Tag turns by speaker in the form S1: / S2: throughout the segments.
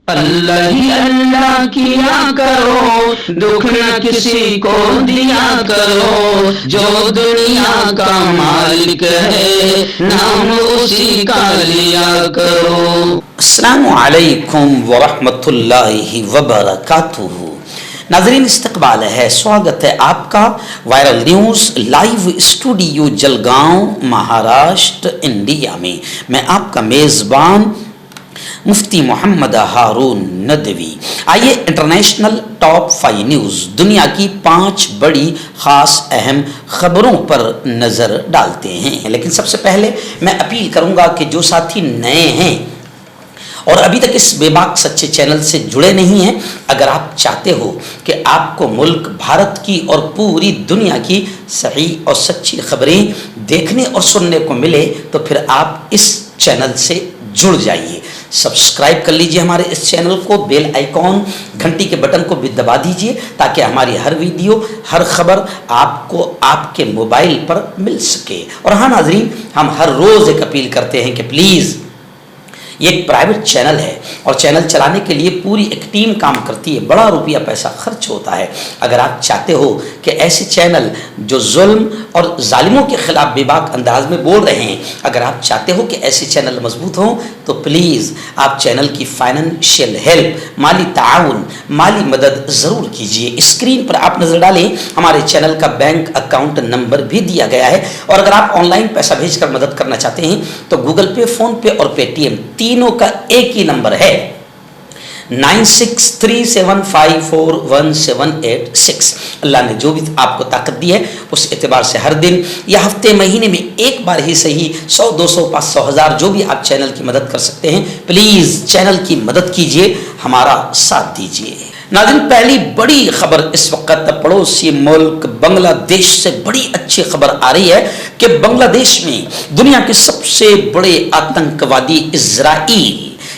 S1: اللہ ہی اللہ کیا کرو، دکھ نہ کسی کو دیا کرو، جو دنیا کا مالک ہے نام اسی کا لیا کرو۔
S2: السلام علیکم ورحمۃ اللہ وبرکاتہ۔ ناظرین استقبال ہے، سواگت ہے آپ کا viral news live studio Jalgaon Maharashtra India میں۔ میں آپ کا میزبان مفتی محمد ہارون ندوی۔ آئیے انٹرنیشنل ٹاپ 5 نیوز، دنیا کی 5 بڑی خاص اہم خبروں پر نظر ڈالتے ہیں۔ لیکن سب سے پہلے میں اپیل کروں گا کہ جو ساتھی نئے ہیں اور ابھی تک اس بے باک سچے چینل سے جڑے نہیں ہیں، اگر آپ چاہتے ہو کہ آپ کو ملک بھارت کی اور پوری دنیا کی صحیح اور سچی خبریں دیکھنے اور سننے کو ملے تو پھر آپ اس چینل سے جڑ جائیے۔ سبسکرائب کر لیجئے ہمارے اس چینل کو، بیل آئیکن گھنٹی کے بٹن کو بھی دبا دیجئے تاکہ ہماری ہر ویڈیو ہر خبر آپ کو آپ کے موبائل پر مل سکے۔ اور ہاں ناظرین، ہم ہر روز ایک اپیل کرتے ہیں کہ پلیز، یہ ایک پرائیویٹ چینل ہے اور چینل چلانے کے لیے پوری ایک ٹیم کام کرتی ہے، بڑا روپیہ پیسہ خرچ ہوتا ہے۔ اگر آپ چاہتے ہو کہ ایسے چینل جو ظلم اور ظالموں کے خلاف بے باک انداز میں بول رہے ہیں، اگر آپ چاہتے ہو کہ ایسے چینل مضبوط ہوں تو پلیز آپ چینل کی فائنینشیل ہیلپ، مالی تعاون، مالی مدد ضرور کیجیے۔ اسکرین پر آپ نظر ڈالیں، ہمارے چینل کا بینک اکاؤنٹ نمبر بھی دیا گیا ہے، اور اگر آپ آن لائن پیسہ بھیج کر مدد کرنا چاہتے ہیں تو گوگل پے، فون پے اور پے ٹی ایم تینوں کا ایک ہی نمبر ہے 9637541786۔ اللہ نے جو بھی آپ کو طاقت دی ہے اس اعتبار سے ہر دن یا ہفتے مہینے میں ایک بار ہی صحیح 100 200 500 1000 جو بھی آپ چینل کی مدد کر سکتے ہیں، پلیز چینل کی مدد کیجئے، ہمارا ساتھ دیجئے۔ ناظرین، پہلی بڑی خبر اس وقت پڑوسی ملک بنگلہ دیش سے بڑی اچھی خبر آ رہی ہے کہ بنگلہ دیش میں دنیا کے سب سے بڑے آتنکوادی اسرائیل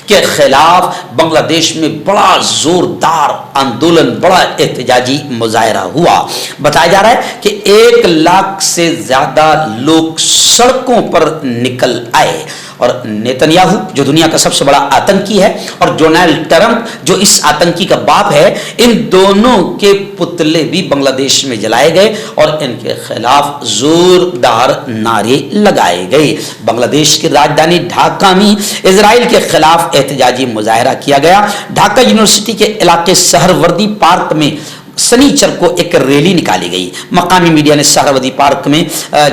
S2: کے خلاف بنگلہ دیش میں بڑا زوردار آندولن، بڑا احتجاجی مظاہرہ ہوا۔ بتایا جا رہا ہے کہ 1 لاکھ سے زیادہ لوگ سڑکوں پر نکل آئے، اور نیتنیاہو جو دنیا کا سب سے بڑا آتنکی ہے اور ڈونلڈ ٹرمپ جو اس آتنکی کا باپ ہے، ان دونوں کے پتلے بھی بنگلہ دیش میں جلائے گئے اور ان کے خلاف زوردار نعرے لگائے گئے۔ بنگلہ دیش کی راجدھانی ڈھاکہ میں اسرائیل کے خلاف احتجاجی مظاہرہ کیا گیا۔ ڈھاکہ یونیورسٹی کے علاقے سہروردی پارک میں سنیچر کو ایک ریلی نکالی گئی۔ مقامی میڈیا نے سہروردی پارک میں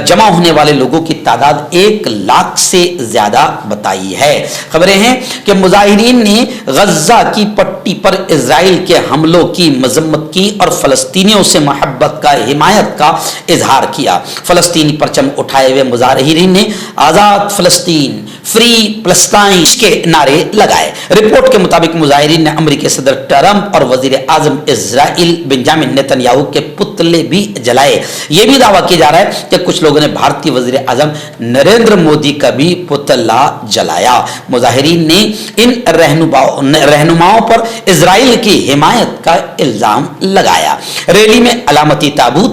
S2: جمع ہونے والے لوگوں کی تعداد 1 لاکھ سے زیادہ بتائی ہے۔ خبریں ہیں کہ مظاہرین نے غزہ کی پٹی پر اسرائیل کے حملوں کی مذمت کی اور فلسطینیوں سے محبت کا، حمایت کا اظہار کیا۔ فلسطینی پرچم اٹھائے ہوئے مظاہرین نے آزاد فلسطین، فری فلسطین کے نعرے لگائے۔ رپورٹ کے مطابق مظاہرین نے امریکی صدر ٹرمپ اور وزیر اعظم اسرائیل بنجامن نیتنیاہو کے پتلے بھی جلائے۔ یہ بھی دعویٰ کیا جا رہا ہے کہ کچھ لوگوں نے بھارتی وزیر اعظم نریندر مودی کا بھی پتلا جلایا۔ مظاہرین نے ان رہنماؤں پر اسرائیل کی حمایت کا الزام لگایا۔ ریلی میں علامتی تابوت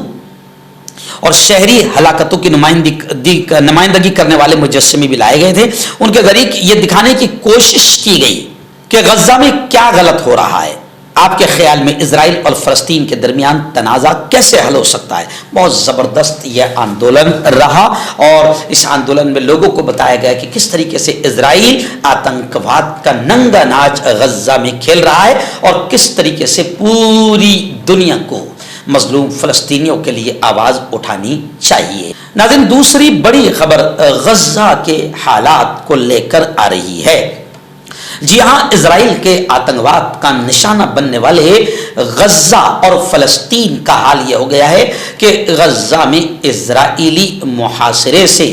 S2: اور شہری ہلاکتوں کی نمائندگی کرنے والے مجسمے بھی لائے گئے تھے۔ ان کے ذریعے یہ دکھانے کی کوشش کی گئی کہ غزہ میں کیا غلط ہو رہا ہے۔ آپ کے خیال میں اسرائیل اور فلسطین کے درمیان تنازع کیسے حل ہو سکتا ہے؟ بہت زبردست یہ آندولن رہا، اور اس آندولن میں لوگوں کو بتایا گیا کہ کس طریقے سے اسرائیل آتنکواد کا ننگا ناچ غزہ میں کھیل رہا ہے اور کس طریقے سے پوری دنیا کو مظلوم فلسطینیوں کے لیے آواز اٹھانی چاہیے۔ ناظرین، دوسری بڑی خبر غزہ کے حالات کو لے کر آ رہی ہے۔ جی ہاں، اسرائیل کے آتنکواد کا نشانہ بننے والے غزہ اور فلسطین کا حال یہ ہو گیا ہے کہ غزہ میں اسرائیلی محاصرے سے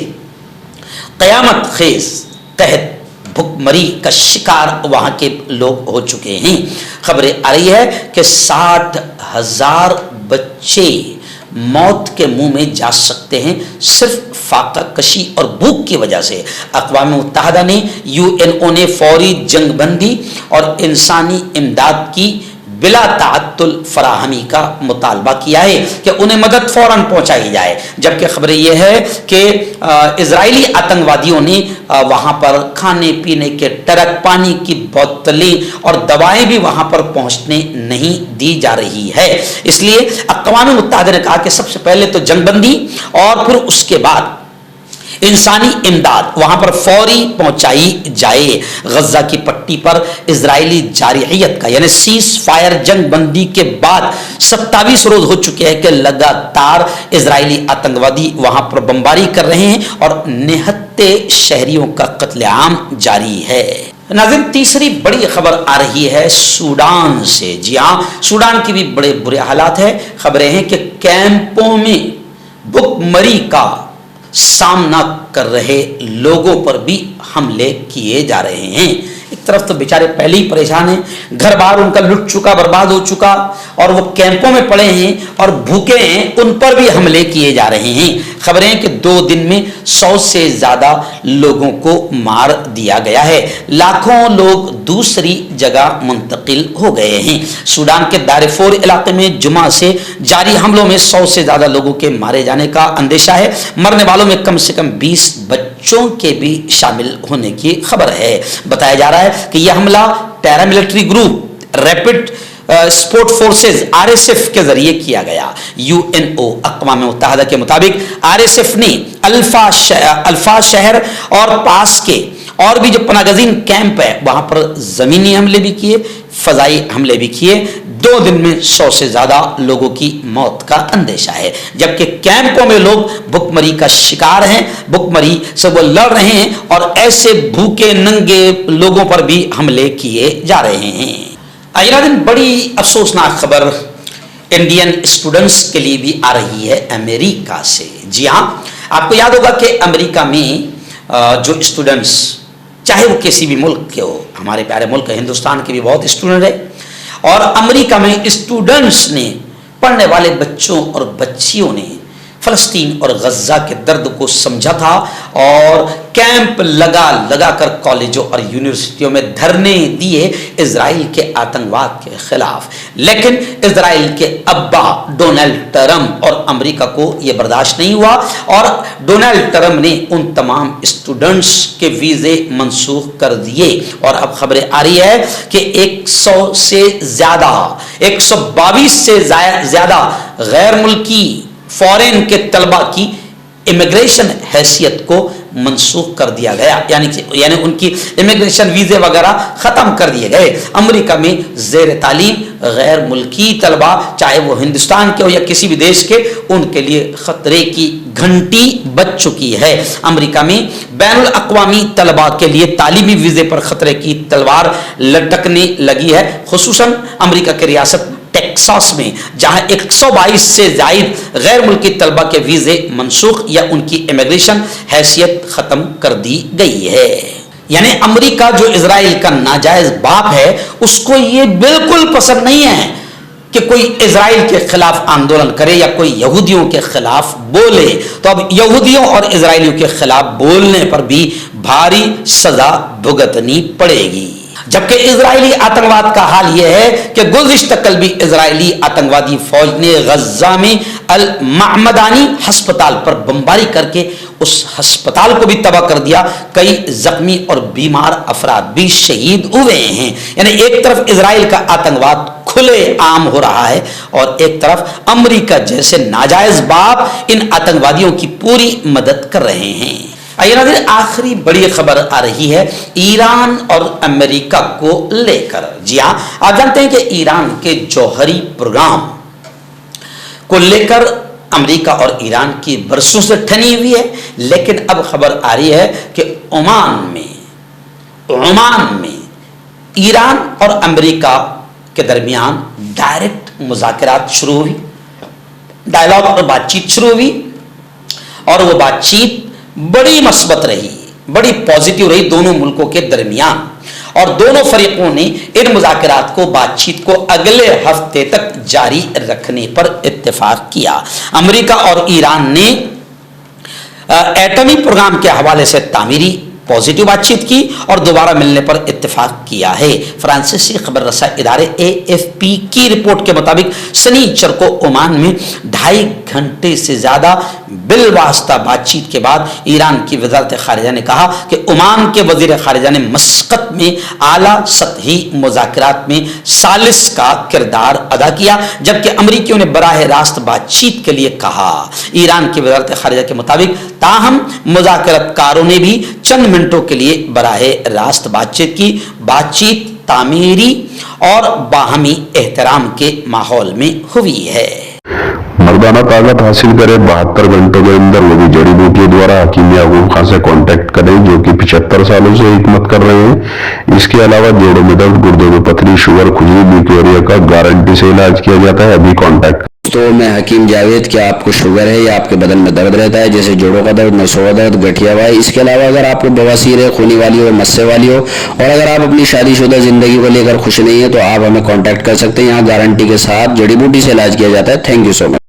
S2: قیامت خیز تحت بھوک مری کا شکار وہاں کے لوگ ہو چکے ہیں۔ خبریں آ رہی ہے کہ 60,000 بچے موت کے منہ میں جا سکتے ہیں صرف فاقہ کشی اور بھوک کی وجہ سے۔ اقوام متحدہ نے، UN نے فوری جنگ بندی اور انسانی امداد کی बिला ताअत्तुल फराहमी का मुतालबा किया है कि उन्हें मदद फौरन पहुंचाई जाए। जबकि खबर यह है कि इजरायली आतंकवादियों ने वहां पर खाने पीने के ट्रक, पानी की बोतलें और दवाएं भी वहां पर पहुंचने नहीं दी जा रही है। इसलिए अक़वाम मुत्तहिदा ने कहा कि सबसे पहले तो जंगबंदी और फिर उसके बाद इंसानी इमदाद वहां पर फौरी पहुंचाई जाए। गजा की पट्टी पर इजरायली जारहियत का यानी सीज फायर जंग बंदी के बाद 27 रोज हो चुके हैं कि लगातार इजरायली आतंकवादी वहां पर बमबारी कर रहे हैं और निहत्ते शहरियों का कत्लेआम जारी है। नाज़रीन, तीसरी बड़ी खबर आ रही है सूडान से। जी हाँ, सूडान की भी बड़े बुरे हालात है। खबरें हैं कि कैंपों में भुखमरी का सामना कर रहे लोगों पर भी हमले किए जा रहे हैं। एक तरफ तो बेचारे पहले ही परेशान हैं, घर बार उनका लुट चुका, बर्बाद हो चुका, और वो कैंपों में पड़े हैं और भूखे हैं, उन पर भी हमले किए जा रहे हैं। खबरें हैं कि 2 दिन में 100 से ज्यादा लोगों को मार दिया गया है। लाखों लोग दूसरी जगह मुंतकिल हो गए हैं। सूडान के दारफोर इलाके में जुमा से जारी हमलों में 100 से ज्यादा लोगों के मारे जाने का अंदेशा है। मरने वालों में कम से कम 20 बच्चों के भी शामिल होने की खबर है। बताया जा रहा है कि यह हमला paramilitary group rapid sport forces RSF के जरिए किया गया। यूएनओ अक़वाम मुत्तहिदा के मुताबिक आरएसएफ ने अल्फा शहर और पास के और भी जो पनागजीन कैंप है वहां पर जमीनी हमले भी किए, फजाई हमले भी किए। 2 दिन में 100 से ज्यादा लोगों की मौत का अंदेशा है। जबकि कैंपों में लोग भुखमरी का शिकार हैं, भुखमरी से वो लड़ रहे हैं और ऐसे भूखे नंगे लोगों पर भी हमले किए जा रहे हैं। अगला दिन बड़ी अफसोसनाक खबर इंडियन स्टूडेंट्स के लिए भी आ रही है अमेरिका से। जी हाँ, आपको याद होगा कि अमेरिका में जो स्टूडेंट्स, चाहे वो किसी भी मुल्क के हो, हमारे प्यारे मुल्क हिंदुस्तान के भी बहुत स्टूडेंट है, और अमेरिका में स्टूडेंट्स ने, पढ़ने वाले बच्चों और बच्चियों ने फलस्तीन और गजा के दर्द को समझा था और कैंप लगा कर कॉलेजों और यूनिवर्सिटियों में धरने दिए इजराइल के आतंकवाद के खिलाफ। लेकिन इजराइल के अब्बा डोनाल्ड ट्रंप और अमेरिका को यह बर्दाश्त नहीं हुआ और डोनाल्ड ट्रंप ने उन तमाम स्टूडेंट्स के वीजे मंसूख कर दिए। और अब खबरें आ रही है कि 100 से ज्यादा 122 से ज्यादा गैर मुल्की फॉरेन के तलबा की इमिग्रेशन हैसियत को मंसूख कर दिया गया, यानी उनकी इमिग्रेशन वीजे वगैरह खत्म कर दिए गए। अमेरिका में ज़ेर तालीम गैर मुल्की तलबा, चाहे वो हिंदुस्तान के हो या किसी भी देश के, उनके लिए खतरे की घंटी बज चुकी है। अमेरिका में बैनुल अक़वामी तलबा के लिए तालीमी वीजे पर खतरे की तलवार लटकने लगी है। खुसूसन अमेरिका की रियासत टेक्सास में, जहां 122 से जायद गैर मुल्की तलबा के वीजे मनसूख या उनकी इमिग्रेशन हैसियत खत्म कर दी गई है। यानी अमेरिका जो इजराइल का नाजायज बाप है, उसको ये बिल्कुल पसंद नहीं है कि कोई इजराइल के खिलाफ आंदोलन करे या कोई यहूदियों के खिलाफ बोले। तो अब यहूदियों और इजराइलियों के खिलाफ बोलने पर भी भारी सजा भुगतनी पड़ेगी। जबकि इजरायली आतंकवाद का हाल यह है कि गुज़िश्ता कल भी इजरायली आतंकवादी फौज ने गजा में अल महमदानी अस्पताल पर बमबारी करके उस अस्पताल को भी तबाह कर दिया। कई जख्मी और बीमार अफराद भी शहीद हुए हैं। यानी एक तरफ इजराइल का आतंकवाद खुले आम हो रहा है और एक तरफ अमेरिका जैसे नाजायज बाप इन आतंकवादियों की पूरी मदद कर रहे हैं। आइए आखिरी बड़ी खबर आ रही है ईरान और अमेरिका को लेकर। जी हाँ, आप जानते हैं कि ईरान के जौहरी प्रोग्राम को लेकर अमेरिका और ईरान की बरसों से ठनी हुई है। लेकिन अब खबर आ रही है कि ओमान में ईरान और अमेरिका के दरमियान डायरेक्ट मुज़ाकरात शुरू हुई, डायलॉग और बातचीत शुरू हुई और वो बातचीत बड़ी मस्बत रही, बड़ी पॉजिटिव रही दोनों मुल्कों के दरमियान। और दोनों फरीकों ने इन मुज़ाकरात को, बातचीत को अगले हफ्ते तक जारी रखने पर इत्तेफाक किया। अमेरिका और ईरान ने एटमी प्रोग्राम के हवाले से तामीरी पॉजिटिव बातचीत की और दोबारा मिलने पर इत्तेफाक इत्तेफाक किया है। फ्रांसीसी खबर रसा इदारे AFP की रिपोर्ट के मुताबिक शनिचर को ओमान में 2.5 घंटे से ज्यादा बिलवास्ता बातचीत के बाद ईरान की वजारत खारिजा ने कहा कि ओमान के वजीर खारिजा ने मस्कत में आला सतही मुज़ाकरात में सालिस का किरदार अदा किया, जबकि अमरीकियों ने बराह रास्त बातचीत के लिए कहा। ईरान की वजारत खारिजा के मुताबिक ताहम मुज़ाकरतकारों ने भी चंद मिनटों के लिए बराह रास्त बातचीत की। बातचीत तामीरी और बाहमी एहतराम के माहौल में हुई है।
S3: मर्दाना ताकत हासिल करे 72 घंटों के अंदर, वो भी जड़ी बूटियों द्वारा हकीम याकूब खान से कांटेक्ट करें, जो कि 75 सालों से हिकमत कर रहे हैं। इसके अलावा जोड़ों में दर्द, गुर्दों में पथरी, शुगर, खुजली, ब्यूकेरिया का गारंटी से इलाज किया जाता है। अभी कांटेक्ट।
S4: तो मैं हकीम जावेद, क्या आपको शुगर है या आपके बदन में दर्द रहता है, जैसे जोड़ों का दर्द, नसों का दर्द, गठिया भाई? इसके अलावा अगर आपको बवासीर है, खूनी वाली हो, मस्से वाली हो, और अगर आप अपनी शादीशुदा जिंदगी को लेकर खुश नहीं है, तो आप हमें कांटेक्ट कर सकते हैं। यहाँ गारंटी के साथ जड़ी बूटी से इलाज किया जाता है। Thank you so much.